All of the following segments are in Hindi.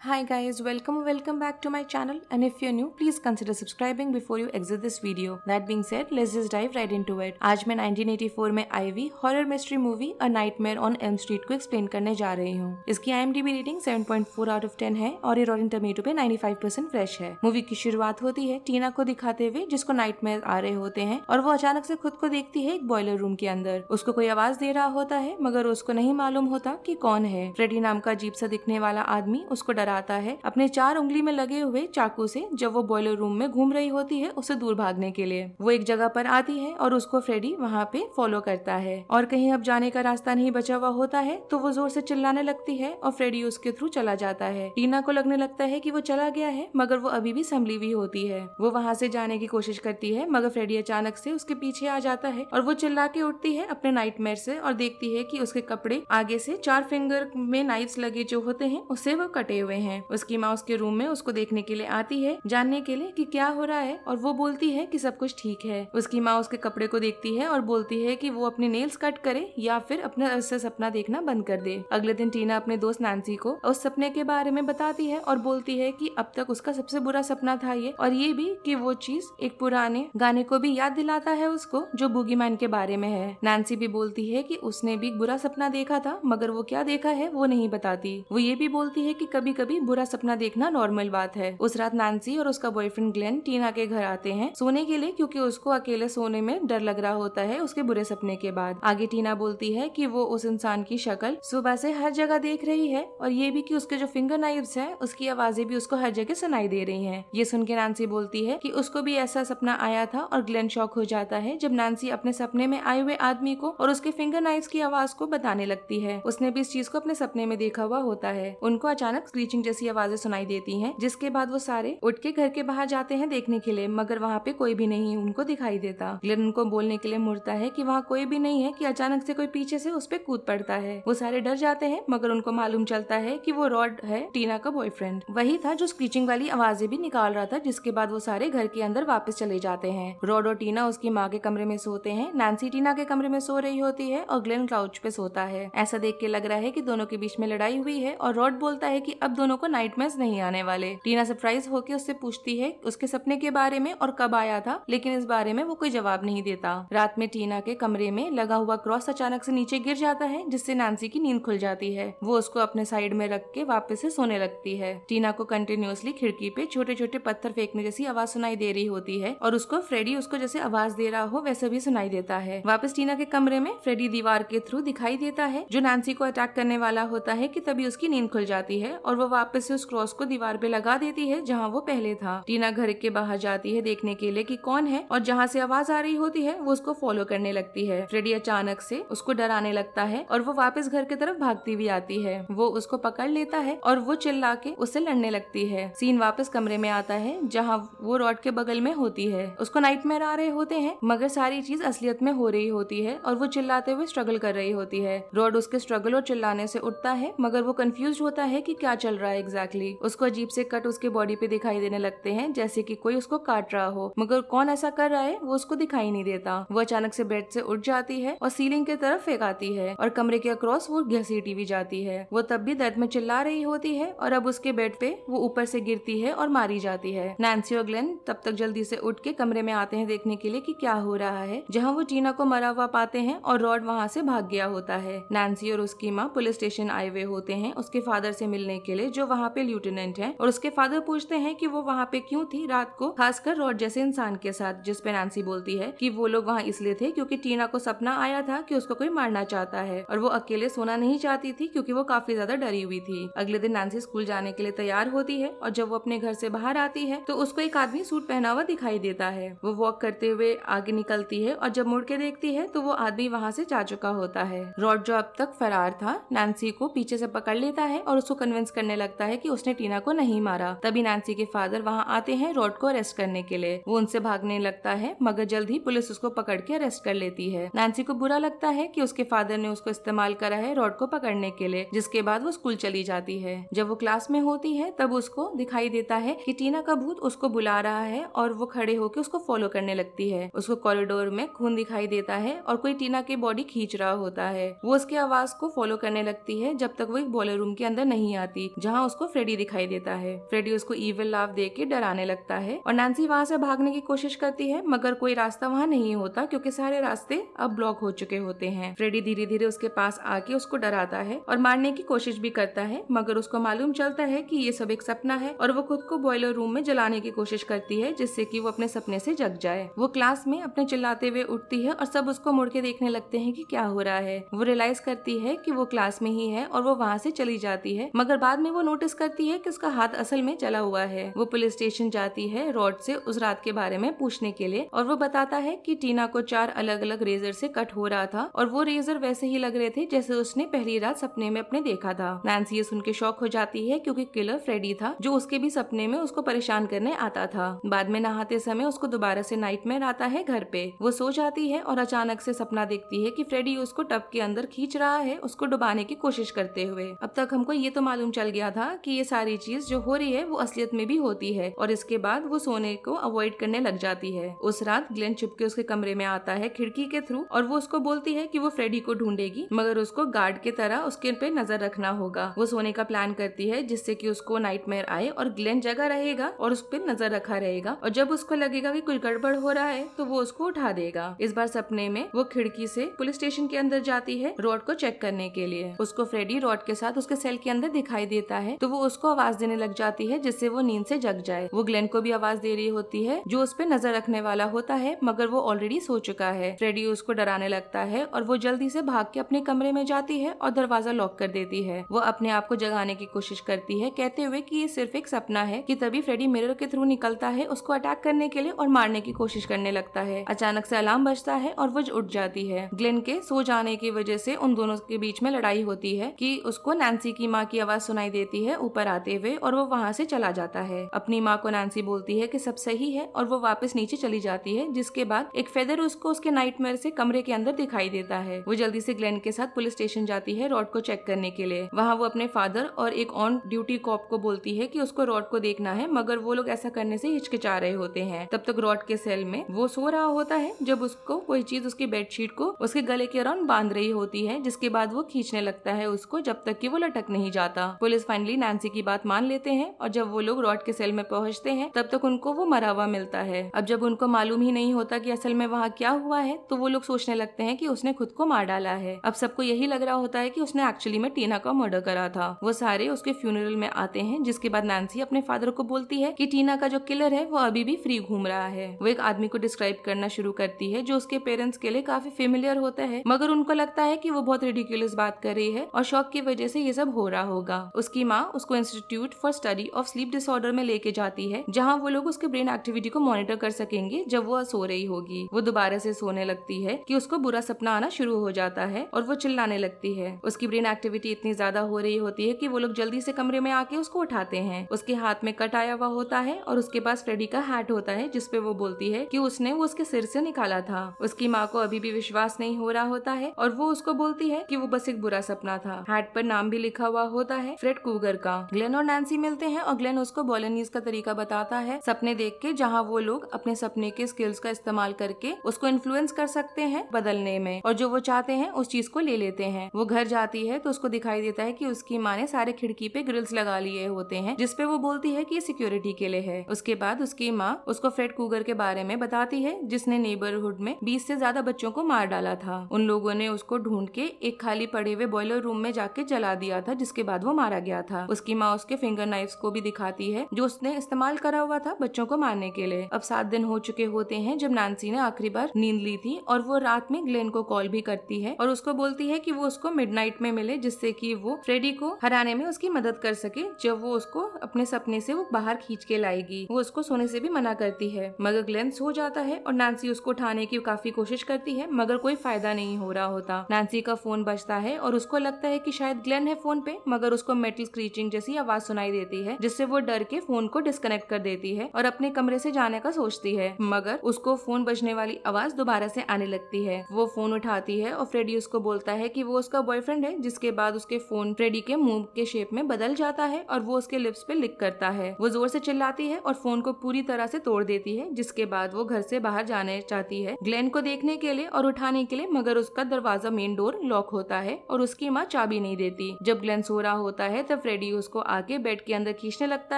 Hi guys, welcome back to my channel, and if you're new, please consider subscribing before you exit this video. That being said, let's just dive right into it. आज मैं 1984 में आई हुई horror mystery movie a nightmare on Elm street को एक्सप्लेन करने जा रही हूँ। इसकी IMDb रेटिंग 7.4 आउट ऑफ 10 है और ये रॉटन टमेटो पे 95% फ्रेश है। मूवी की शुरुआत होती है टीना को दिखाते हुए जिसको नाइटमेयर आ रहे होते हैं और वो अचानक से खुद को देखती है एक बॉयलर रूम के अंदर। उसको कोई आवाज दे रहा होता है मगर उसको नहीं मालूम होता कि कौन है। फ्रेडी नाम का अजीब सा दिखने वाला आदमी उसको डराता है अपने 4 उंगली में लगे हुए चाकू से जब वो बॉयलर रूम में घूम रही होती है उससे दूर भागने के लिए। वो एक जगह पर आती है और उसको फ्रेडी वहाँ पे फॉलो करता है और कहीं अब जाने का रास्ता नहीं बचा हुआ होता है तो वो जोर से चिल्लाने लगती है और फ्रेडी उसके थ्रू चला जाता है। टीना को लगने लगता है कि वो चला गया है मगर वो अभी भी संभली हुई होती है। वो वहाँ से जाने की कोशिश करती है मगर फ्रेडी अचानक से उसके पीछे आ जाता है और वो चिल्ला के उठती है अपने नाइटमेयर से और देखती है कि उसके कपड़े आगे से 4 फिंगर में नाइफ्स लगे जो होते हैं उससे वो कटे हुए हैं। उसकी माँ उसके रूम में उसको देखने के लिए आती है जानने के लिए कि क्या हो रहा है और वो बोलती है कि सब कुछ ठीक है। उसकी माँ उसके कपड़े को देखती है और बोलती है कि वो अपने नेल्स कट करे या फिर अपने से सपना देखना बंद कर दे। अगले दिन टीना अपने दोस्त नैन्सी को उस सपने के बारे में बताती है और बोलती है कि अब तक उसका सबसे बुरा सपना था ये, और ये भी कि वो चीज एक पुराने गाने को भी याद दिलाता है उसको जो बूगीमैन के बारे में है। नैन्सी भी बोलती है कि उसने भी बुरा सपना देखा था मगर वो क्या देखा है वो नहीं बताती। वो ये भी बोलती है कि कभी कभी बुरा सपना देखना नॉर्मल बात है। उस रात नैन्सी और उसका बॉयफ्रेंड ग्लेन टीना के घर आते हैं सोने के लिए क्योंकि उसको अकेले सोने में डर लग रहा होता है उसके बुरे सपने के बाद। आगे टीना बोलती है कि वो उस इंसान की शक्ल सुबह से हर जगह देख रही है और ये भी कि उसके जो फिंगर नाइव्स है उसकी आवाजें भी उसको हर जगह सुनाई दे रही हैं। ये सुन के नैन्सी बोलती है कि उसको भी ऐसा सपना आया था और ग्लेन शॉक हो जाता है जब नैन्सी अपने सपने में आए हुए आदमी को और उसके फिंगर नाइव्स की आवाज को बताने लगती है। उसने भी इस चीज को अपने सपने में देखा हुआ होता है। उनको अचानक स्क्रीचिंग जैसी आवाजें सुनाई देती हैं जिसके बाद वो सारे उठ के घर के बाहर जाते हैं देखने के लिए मगर वहाँ पे कोई भी नहीं उनको दिखाई देता। ग्लेन उनको बोलने के लिए मुड़ता है कि वहाँ कोई भी नहीं है कि अचानक से कोई पीछे से उस पे कूद पड़ता है। वो सारे डर जाते हैं मगर उनको मालूम चलता है कि वो रॉड है टीना का बॉयफ्रेंड, वही था जो स्क्रीचिंग वाली आवाजें भी निकाल रहा था। जिसके बाद वो सारे घर के अंदर वापस चले जाते हैं। रॉड और टीना उसकी माँ के कमरे में सोते हैं, नैन्सी टीना के कमरे में सो रही होती है और ग्लेन काउच पे सोता है। ऐसा देख के लग रहा है कि दोनों के बीच में लड़ाई हुई है और रॉड बोलता है कि अब दोनों को नाइटमेयर्स नहीं आने वाले। टीना सरप्राइज होकर उससे पूछती है उसके सपने के बारे में और कब आया था, लेकिन इस बारे में वो कोई जवाब नहीं देता। रात में टीना के कमरे में लगा हुआ क्रॉस अचानक से नीचे गिर जाता है जिससे नैन्सी की नींद खुल जाती है। वो उसको अपने साइड में रख के वापस से सोने लगती है। टीना को कंटिन्यूअसली खिड़की पे छोटे छोटे पत्थर फेंकने जैसी आवाज सुनाई दे रही होती है और उसको फ्रेडी उसको जैसे आवाज दे रहा हो वैसे भी सुनाई देता है। वापस टीना के कमरे में फ्रेडी दीवार के थ्रू दिखाई देता है जो नैन्सी को अटैक करने वाला होता है कि तभी उसकी नींद खुल जाती है और वो वापस से उस क्रॉस को दीवार पे लगा देती है जहाँ वो पहले था। टीना घर के बाहर जाती है देखने के लिए कि कौन है और जहाँ से आवाज आ रही होती है वो उसको फॉलो करने लगती है। फ्रेडी अचानक से उसको डराने लगता है और वो वापस घर की तरफ भागती हुई आती है। वो उसको पकड़ लेता है और वो चिल्ला के उससे लड़ने लगती है। सीन वापस कमरे में आता है जहाँ वो रॉड के बगल में होती है। उसको नाइटमेयर आ रहे होते हैं मगर सारी चीज असलियत में हो रही होती है और वो चिल्लाते हुए स्ट्रगल कर रही होती है। रॉड उसके स्ट्रगल और चिल्लाने से उठता है मगर वो कंफ्यूज होता है कि क्या चल रहा है एग्जैक्टली। उसको अजीब से कट उसके बॉडी पे दिखाई देने लगते हैं जैसे कि कोई उसको काट रहा हो मगर कौन ऐसा कर रहा है वो उसको दिखाई नहीं देता। वो अचानक से बेड से उठ जाती है और सीलिंग की तरफ फेंकाती है और कमरे के अक्रॉस वो घसीटी भी जाती है। वो तब भी दर्द में चिल्ला रही होती है और अब उसके बेड पे वो ऊपर से गिरती है और मारी जाती है। नैन्सी और ग्लेन तब तक जल्दी से उठ के कमरे में आते हैं देखने के लिए कि क्या हो रहा है, जहाँ वो टीना को मरा हुआ पाते हैं और रॉड वहाँ से भाग गया होता है। नैन्सी और उसकी माँ पुलिस स्टेशन आए हुए होते हैं उसके फादर से मिलने के लिए जो वहाँ पे लेफ्टिनेंट है और उसके फादर पूछते हैं कि वो वहाँ पे क्यों थी रात को, खासकर रॉड जैसे इंसान के साथ। जिस पे नैन्सी बोलती है कि वो लोग वहाँ इसलिए थे क्योंकि टीना को सपना आया था कि उसको कोई मारना चाहता है और वो अकेले सोना नहीं चाहती थी क्योंकि वो काफी ज्यादा डरी हुई थी। अगले दिन नैन्सी स्कूल जाने के लिए तैयार होती है और जब वो अपने घर से बाहर आती है तो उसको एक आदमी सूट पहना हुआ दिखाई देता है। वो वॉक करते हुए आगे निकलती है और जब मुड़ के देखती है तो वो आदमी वहाँ से जा चुका होता है। रॉड जो अब तक फरार था नैन्सी को पीछे से पकड़ लेता है और उसको कन्विंस करने लगता है कि उसने टीना को नहीं मारा। तभी नैन्सी के फादर वहाँ आते हैं रॉड को अरेस्ट करने के लिए। वो उनसे भागने लगता है मगर जल्द ही पुलिस उसको पकड़ के अरेस्ट कर लेती है। नैन्सी को बुरा लगता है कि उसके फादर ने उसको इस्तेमाल करा है रॉड को पकड़ने के लिए, जिसके बाद वो स्कूल चली जाती है। जब वो क्लास में होती है तब उसको दिखाई देता है कि टीना का भूत उसको बुला रहा है और वो खड़े होकर उसको फॉलो करने लगती है। उसको कॉरिडोर में खून दिखाई देता है और कोई टीना की बॉडी खींच रहा होता है। वो उसकी आवाज को फॉलो करने लगती है जब तक वो एक बॉयलर रूम के अंदर नहीं आती, जहाँ उसको फ्रेडी दिखाई देता है। फ्रेडी उसको ईविल लाफ दे के डराने लगता है और नैन्सी वहाँ से भागने की कोशिश करती है, मगर कोई रास्ता वहाँ नहीं होता क्योंकि सारे रास्ते अब ब्लॉक हो चुके होते हैं। फ्रेडी धीरे धीरे उसके पास आके उसको डराता है और मारने की कोशिश भी करता है, मगर उसको मालूम चलता है कि ये सब एक सपना है और वो खुद को बॉयलर रूम में जलाने की कोशिश करती है जिससे कि वो अपने सपने से जग जाए। वो क्लास में अपने चिल्लाते हुए उठती है और सब उसको मुड़ के देखने लगते हैं कि क्या हो रहा है। वो रियलाइज करती है कि वो क्लास में ही है और वो वहाँ से चली जाती है, मगर बाद में वो नोटिस करती है कि उसका हाथ असल में जला हुआ है। वो पुलिस स्टेशन जाती है रॉड से उस रात के बारे में पूछने के लिए और वो बताता है कि टीना को 4 अलग अलग रेजर से कट हो रहा था और वो रेजर वैसे ही लग रहे थे जैसे उसने पहली रात सपने में अपने देखा था। नैन्सी ये सुन के शॉक हो जाती है क्योंकि किलर फ्रेडी था जो उसके भी सपने में उसको परेशान करने आता था। बाद में नहाते समय उसको दोबारा से नाइटमेयर आता है घर पे। वो सो जाती है और अचानक से सपना देखती है कि फ्रेडी उसको टब के अंदर खींच रहा है उसको डुबाने की कोशिश करते हुए। अब तक हमको ये तो मालूम चल गया था कि ये सारी चीज जो हो रही है वो असलियत में भी होती है और इसके बाद वो सोने को अवॉइड करने लग जाती है। उस रात ग्लेन चुपके उसके कमरे में आता है खिड़की के थ्रू और वो उसको बोलती है कि वो फ्रेडी को ढूंढेगी, मगर उसको गार्ड के तरह उसके पे नजर रखना होगा। वो सोने का प्लान करती है जिससे कि उसको नाइटमेयर आए और ग्लेन जगह रहेगा और उस पर नजर रखा रहेगा और जब उसको लगेगा कि कुछ गड़बड़ हो रहा है तो वो उसको उठा देगा। इस बार सपने में वो खिड़की से पुलिस स्टेशन के अंदर जाती है रॉड को चेक करने के लिए। उसको फ्रेडी रॉड के साथ उसके सेल के अंदर दिखाई देता है तो वो उसको आवाज देने लग जाती है जिससे वो नींद से जग जाए। वो ग्लेन को भी आवाज दे रही होती है जो उस पर नजर रखने वाला होता है, मगर वो ऑलरेडी सो चुका है। फ्रेडी उसको डराने लगता है और वो जल्दी से भाग के अपने कमरे में जाती है और दरवाजा लॉक कर देती है। वो अपने आप को जगाने की कोशिश करती है कहते हुए कि ये सिर्फ एक सपना है कि तभी फ्रेडी मिरर के थ्रू निकलता है उसको अटैक करने के लिए और मारने की कोशिश करने लगता है। अचानक से अलार्म बजता है और वो उठ जाती है। ग्लेन के सो जाने की वजह से उन दोनों के बीच में लड़ाई होती है कि उसको नैन्सी की माँ की आवाज सुनाई देती है ऊपर आते हुए और वो वहाँ से चला जाता है। अपनी माँ को नैन्सी बोलती है कि सब सही है और वो वापस नीचे चली जाती है, जिसके बाद एक फेदर उसको उसके नाइटमेयर से कमरे के अंदर दिखाई देता है। वो जल्दी से ग्लेन के साथ पुलिस स्टेशन जाती है रॉड को चेक करने के लिए। वहाँ वो अपने फादर और एक ऑन ड्यूटी कॉप को बोलती है कि उसको रॉड को देखना है, मगर वो लोग ऐसा करने से हिचकिचा रहे होते हैं। तब तक रॉड के सेल में वो सो रहा होता है जब उसको कोई चीज उसकी बेडशीट को उसके गले के अराउंड बांध रही होती है, जिसके बाद वो खींचने लगता है उसको जब तक कि वो लटक नहीं जाता। पुलिस फाइनली नैन्सी की बात मान लेते हैं और जब वो लोग रॉड के सेल में पहुंचते हैं तब तक उनको वो मरा हुआ मिलता है। अब जब उनको मालूम ही नहीं होता कि असल में वहाँ क्या हुआ है तो वो लोग सोचने लगते हैं कि उसने खुद को मार डाला है। अब सबको यही लग रहा होता है कि उसने एक्चुअली में टीना का मर्डर करा था। वो सारे उसके फ्यूनरल में आते हैं, जिसके बाद नैन्सी अपने फादर को बोलती है कि टीना का जो किलर है वो अभी भी फ्री घूम रहा है। वो एक आदमी को डिस्क्राइब करना शुरू करती है जो उसके पेरेंट्स के लिए काफी फेमिलियर होता है, मगर उनको लगता है कि वो बहुत रिडिकुलस बात कर रही है और शौक की वजह से ये सब हो रहा होगा। उसकी माँ उसको institute for study of sleep disorder में लेके जाती है, जहाँ वो लोग उसके ब्रेन एक्टिविटी को मॉनिटर कर सकेंगे जब वो सो रही होगी। वो दोबारा से सोने लगती है कि उसको बुरा सपना आना शुरू हो जाता है और वो चिल्लाने लगती है। उसकी ब्रेन एक्टिविटी इतनी ज्यादा हो रही होती है कि वो लोग जल्दी से कमरे में आके उसको उठाते हैं। उसके हाथ में कट आया हुआ होता है और उसके पास फ्रेडी का हैट होता है जिसपे वो बोलती है कि उसने वो उसके सिर से निकाला था। उसकी माँ को अभी भी विश्वास नहीं हो रहा होता है और वो उसको बोलती है कि वो बस एक बुरा सपना था। हैट पर नाम भी लिखा हुआ होता है फ्रेड कूगर का। ग्लेन और नैन्सी मिलते हैं और ग्लेन उसको बॉलोनीज का तरीका बताता है सपने देख के, जहाँ वो लोग अपने सपने के स्किल्स का इस्तेमाल करके उसको इन्फ्लुएंस कर सकते हैं बदलने में और जो वो चाहते हैं उस चीज को ले लेते हैं। वो घर जाती है तो उसको दिखाई देता है कि उसकी माँ ने सारे खिड़की पे ग्रिल्स लगा लिए होते हैं, जिसपे वो बोलती है कि ये सिक्योरिटी के लिए है। उसके बाद उसकी माँ उसको फ्रेड कूगर के बारे में बताती है जिसने नेबरहुड में 20 से ज्यादा बच्चों को मार डाला था। उन लोगों ने उसको ढूंढ के एक खाली पड़े हुए बॉयलर रूम में जाके जला दिया था, जिसके बाद वो मारा गया था। उसकी माँ उसके फिंगर नाइफ्स को भी दिखाती है जो उसने इस्तेमाल करा हुआ था बच्चों को मारने के लिए। अब 7 दिन हो चुके होते हैं जब नैन्सी ने आखिरी बार नींद ली थी और वो रात में ग्लेन को कॉल भी करती है और उसको बोलती है कि वो उसको मिडनाइट में मिले, जिससे कि वो फ्रेडी को हराने में उसकी मदद कर सके जब वो उसको अपने सपने से वो बाहर खींच के लाएगी। वो उसको सोने से भी मना करती है, मगर ग्लेन सो जाता है और नैन्सी उसको उठाने की काफी कोशिश करती है, मगर कोई फायदा नहीं हो रहा होता। नैन्सी का फोन बजता है और उसको लगता है कि शायद ग्लेन है फोन पे, मगर उसको मेटल स्क्रीचिंग जैसी आवाज सुनाई देती है, जिससे वो डर के फोन को डिस्कनेक्ट कर देती है और अपने कमरे से जाने का सोचती है, मगर उसको फोन बजने वाली आवाज दोबारा से आने लगती है। वो फोन उठाती है और फ्रेडी उसको बोलता है कि वो उसका बॉयफ्रेंड है, जिसके बाद उसके फोन फ्रेडी के मुंह के शेप में बदल जाता है और वो उसके लिप्स पे लिक करता है। वो जोर से चिल्लाती है और फोन को पूरी तरह से तोड़ देती है, जिसके बाद वो घर से बाहर जाने चाहती है ग्लेन को देखने के लिए और उठाने के लिए, मगर उसका दरवाजा मेन डोर लॉक होता है और उसकी माँ चाबी नहीं देती। जब ग्लेन सो रहा होता है तब तब फ्रेडी उसको आके बेड के अंदर खींचने लगता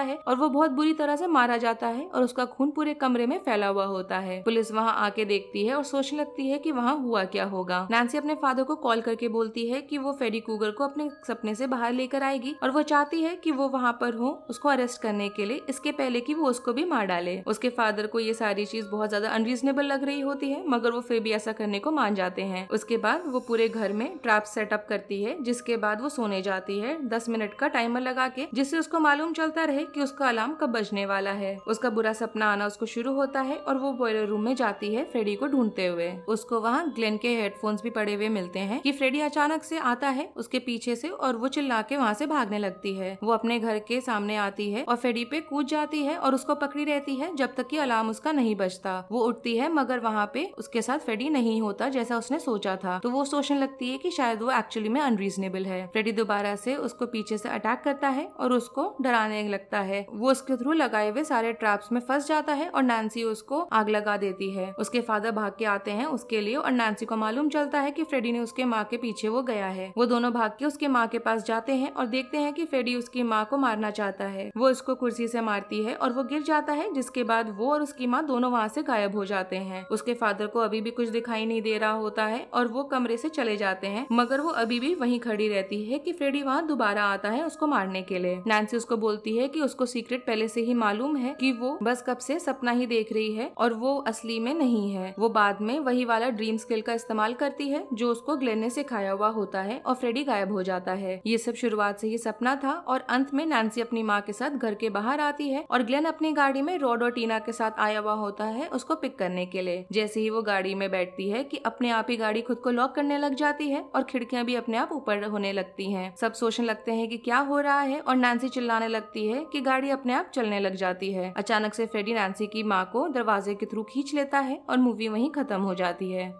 है और वो बहुत बुरी तरह से मारा जाता है और उसका खून पूरे कमरे में फैला हुआ होता है। पुलिस वहाँ आके देखती है और सोचने लगती है कि वहाँ हुआ क्या होगा। नैन्सी अपने फादर को कॉल करके बोलती है कि वो फ्रेडी कूगर को अपने सपने से बाहर लेकर आएगी और वो चाहती है कि वो वहाँ पर हो उसको अरेस्ट करने के लिए, इसके पहले कि वो उसको भी मार डाले। उसके फादर को ये सारी चीज बहुत ज्यादा अनरीजनेबल लग रही होती है, मगर वो फिर भी ऐसा करने को मान जाते हैं। उसके बाद वो पूरे घर में ट्रैप सेटअप करती है, जिसके बाद वो सोने जाती है 10 मिनट का टाइमर लगा के, जिससे उसको मालूम चलता रहे कि उसका अलार्म कब बजने वाला है। उसका बुरा सपना आना उसको शुरू होता है और वो बॉयलर रूम में जाती है फ्रेडी को ढूंढते हुए। उसको वहाँ ग्लेन के हेडफोन्स भी पड़े हुए मिलते हैं कि फ्रेडी अचानक से आता है उसके पीछे से और वो चिल्ला के वहाँ से भागने लगती है। वो अपने घर के सामने आती है और फ्रेडी पे कूद जाती है और उसको पकड़ी रहती है जब तक कि अलार्म उसका नहीं बजता। वो उठती है मगर वहाँ पे उसके साथ फ्रेडी नहीं होता जैसा उसने सोचा था, तो वो सोचने लगती है कि शायद वो एक्चुअली में अनरीजनेबल है। फ्रेडी दोबारा से उसको पीछे से अटैक करता है और उसको डराने लगता है। वो उसके थ्रू लगाए हुए सारे ट्रैप्स में फंस जाता है और नैन्सी उसको आग लगा देती है। उसके फादर भाग के आते हैं उसके लिए और नैन्सी को मालूम चलता है कि फ्रेडी ने उसके माँ के पीछे वो गया है। वो दोनों भाग के उसके माँ के पास जाते हैं और देखते हैं कि फ्रेडी उसकी माँ को मारना चाहता है। वो उसको कुर्सी से मारती है और वो गिर जाता है, जिसके बाद वो और उसकी माँ दोनों वहाँ से गायब हो जाते हैं। उसके फादर को अभी भी कुछ दिखाई नहीं दे रहा होता है और वो कमरे से चले जाते हैं, मगर वो अभी भी वहीं खड़ी रहती है कि फ्रेडी वहाँ दोबारा आता है उसको मारने के लिए। नैन्सी उसको बोलती है कि उसको सीक्रेट पहले से ही मालूम है कि वो बस कब से सपना ही देख रही है और वो असली में नहीं है। वो बाद में वही वाला ड्रीम स्किल का इस्तेमाल करती है जो उसको ग्लेन ने सिखाया हुआ होता है और फ्रेडी गायब हो जाता है। ये सब शुरुआत से ही सपना था और अंत में नैन्सी अपनी माँ के साथ घर के बाहर आती है और ग्लेन अपनी गाड़ी में रॉड और टीना के साथ आया हुआ होता है उसको पिक करने के लिए। जैसे ही वो गाड़ी में बैठती है कि अपने आप ही गाड़ी खुद को लॉक करने लग जाती है और खिड़कियां भी अपने आप ऊपर होने लगती हैं। सब सोचने लगते हैं कि क्या हो रहा है और नैन्सी चिल्लाने लगती है कि गाड़ी अपने आप चलने लग जाती है। अचानक से फ्रेडी नैन्सी की माँ को दरवाजे के थ्रू खींच लेता है और मूवी वहीं खत्म हो जाती है।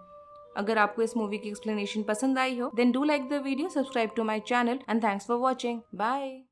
अगर आपको इस मूवी की एक्सप्लेनेशन पसंद आई हो, then do like the video, subscribe to my channel and thanks for watching. Bye.